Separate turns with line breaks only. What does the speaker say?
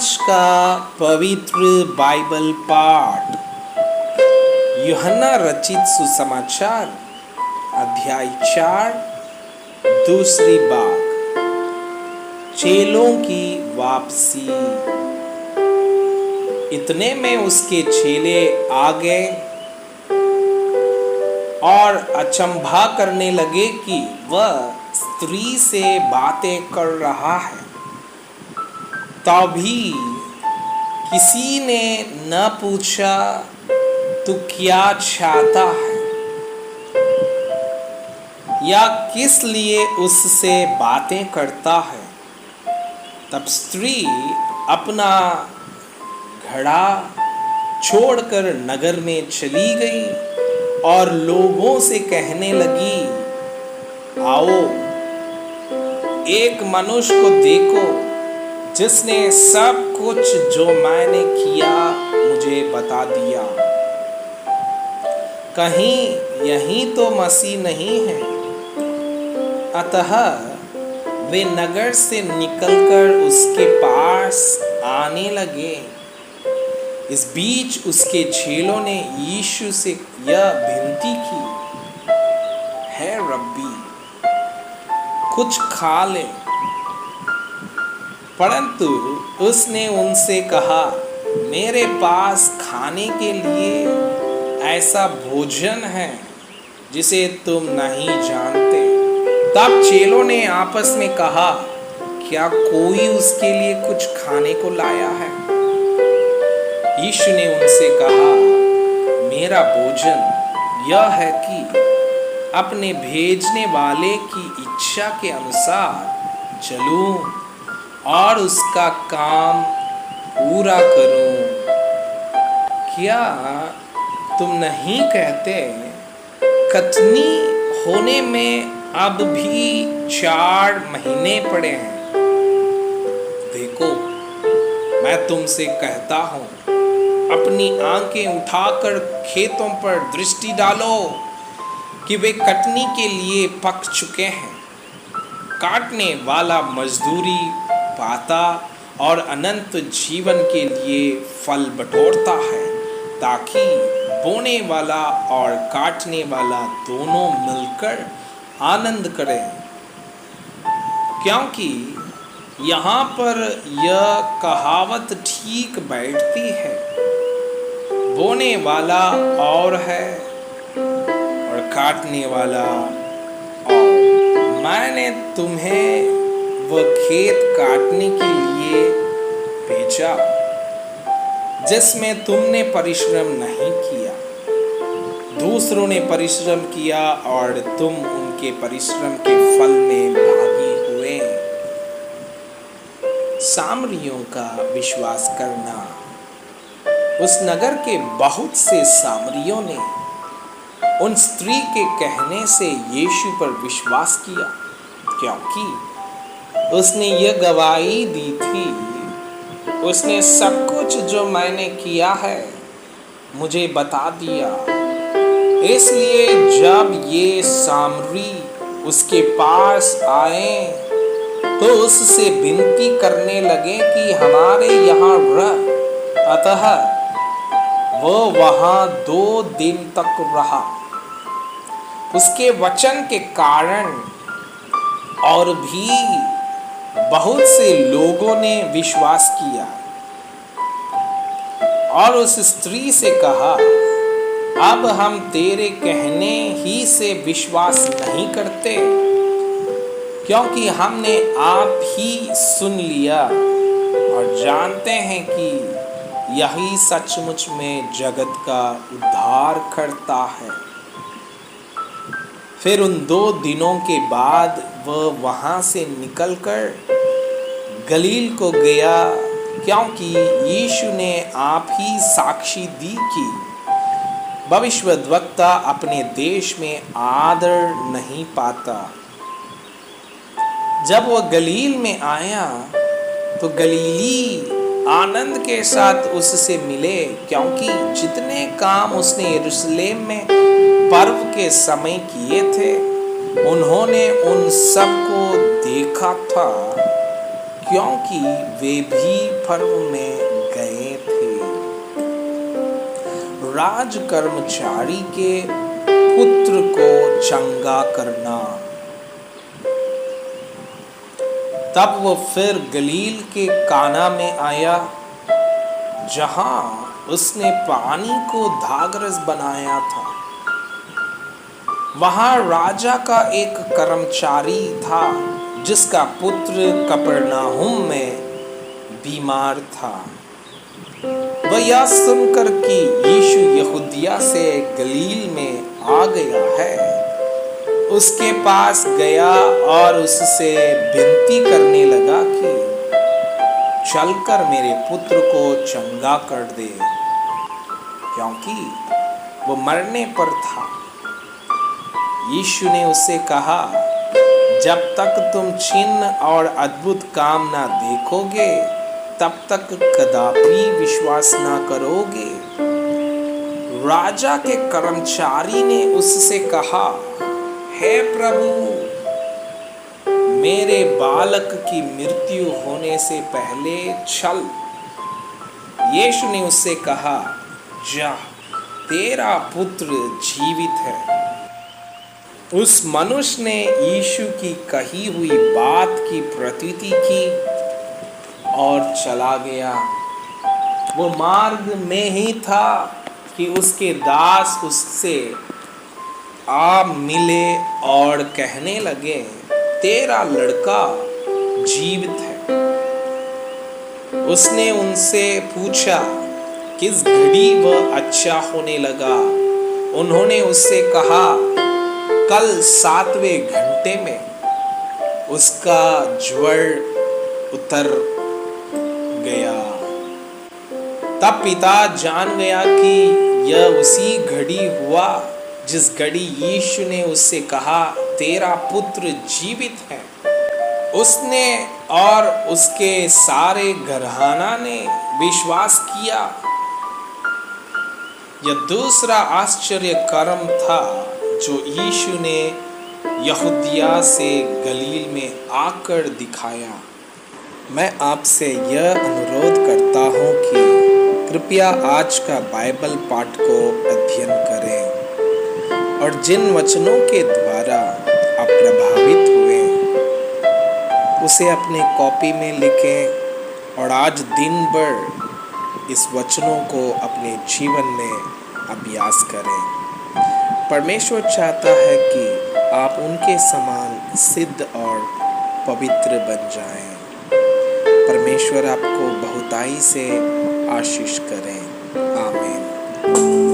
आज का पवित्र बाइबल पाठ यूहन्ना रचित सुसमाचार अध्याय 4 दूसरी भाग चेलों की वापसी। इतने में उसके चेले आ गए और अचंभा करने लगे कि वह स्त्री से बातें कर रहा है। तभी किसी ने न पूछा तू क्या चाहता है या किस लिए उससे बातें करता है। तब स्त्री अपना घड़ा छोड़कर नगर में चली गई और लोगों से कहने लगी, आओ एक मनुष्य को देखो जिसने सब कुछ जो मैंने किया मुझे बता दिया। कहीं यही तो मसीह नहीं है। अतः वे नगर से निकलकर उसके पास आने लगे। इस बीच उसके चेलों ने यीशु से यह विनती की, है रब्बी, कुछ खा ले। परंतु उसने उनसे कहा, मेरे पास खाने के लिए ऐसा भोजन है जिसे तुम नहीं जानते। तब चेलों ने आपस में कहा, क्या कोई उसके लिए कुछ खाने को लाया है? यीशु ने उनसे कहा, मेरा भोजन यह है कि अपने भेजने वाले की इच्छा के अनुसार चलूं और उसका काम पूरा करूं। क्या तुम नहीं कहते, कटनी होने में अब भी 4 महीने पड़े हैं? देखो, मैं तुमसे कहता हूं, अपनी आंखें उठाकर खेतों पर दृष्टि डालो कि वे कटनी के लिए पक चुके हैं। काटने वाला मजदूरी पाता और अनंत जीवन के लिए फल बटोरता है, ताकि बोने वाला और काटने वाला दोनों मिलकर आनंद करें। क्योंकि यहाँ पर यह कहावत ठीक बैठती है, बोने वाला और है और काटने वाला और। मैंने तुम्हें वह खेत काटने के लिए भेजा जिसमें तुमने परिश्रम नहीं किया। दूसरों ने परिश्रम किया और तुम उनके परिश्रम के फल में भागी हुए। सामरियों का विश्वास करना। उस नगर के बहुत से सामरियों ने उन स्त्री के कहने से यीशु पर विश्वास किया, क्योंकि उसने यह गवाही दी थी, उसने सब कुछ जो मैंने किया है मुझे बता दिया। इसलिए जब ये सामरी उसके पास आए तो उससे विनती करने लगे कि हमारे यहाँ रह। अतः वो वहाँ 2 दिन तक रहा। उसके वचन के कारण और भी बहुत से लोगों ने विश्वास किया और उस स्त्री से कहा, अब हम तेरे कहने ही से विश्वास नहीं करते, क्योंकि हमने आप ही सुन लिया और जानते हैं कि यही सचमुच में जगत का उद्धार करता है। फिर उन 2 दिनों के बाद वह वहाँ से निकलकर गलील को गया, क्योंकि यीशु ने आप ही साक्षी दी कि भविष्यद्वक्ता अपने देश में आदर नहीं पाता। जब वह गलील में आया तो गलीली आनंद के साथ उससे मिले, क्योंकि जितने काम उसने यरूशलेम में पर्व के समय किए थे उन्होंने उन सब को देखा था, क्योंकि वे भी पर्व में गए थे। राज कर्मचारी के पुत्र को चंगा करना। तब वो फिर गलील के काना में आया, जहां उसने पानी को द्राक्षरस बनाया था। वहां राजा का एक कर्मचारी था, जिसका पुत्र कफरनहूम में बीमार था। वह यह सुनकर कि यीशु यहूदिया से गलील में आ गया है, उसके पास गया और उससे विनती करने लगा कि चलकर मेरे पुत्र को चंगा कर दे, क्योंकि वो मरने पर था। यीशु ने उससे कहा, जब तक तुम चिन्ह और अद्भुत काम ना देखोगे, तब तक कदापि विश्वास ना करोगे। राजा के कर्मचारी ने उससे कहा, हे प्रभु, मेरे बालक की मृत्यु होने से पहले चल। यीशु ने उससे कहा, जा, तेरा पुत्र जीवित है। उस मनुष्य ने यीशु की कही हुई बात की प्रतीति की और चला गया। वो मार्ग में ही था कि उसके दास उससे आ मिले और कहने लगे, तेरा लड़का जीवित है। उसने उनसे पूछा, किस घड़ी वह अच्छा होने लगा? उन्होंने उससे कहा, कल 7वें घंटे में उसका ज्वर उतर गया। तब पिता जान गया कि यह उसी घड़ी हुआ जिस घड़ी यीशु ने उससे कहा, तेरा पुत्र जीवित है। उसने और उसके सारे घराना ने विश्वास किया। यह दूसरा आश्चर्य कर्म था जो यीशु ने यहूदिया से गलील में आकर दिखाया। मैं आपसे यह अनुरोध करता हूँ कि कृपया आज का बाइबल पाठ को अध्ययन करें और जिन वचनों के द्वारा आप प्रभावित हुए, उसे अपने कॉपी में लिखें और आज दिन भर इस वचनों को अपने जीवन में अभ्यास करें। परमेश्वर चाहता है कि आप उनके समान सिद्ध और पवित्र बन जाएं। परमेश्वर आपको बहुताई से आशीष करें। आमीन।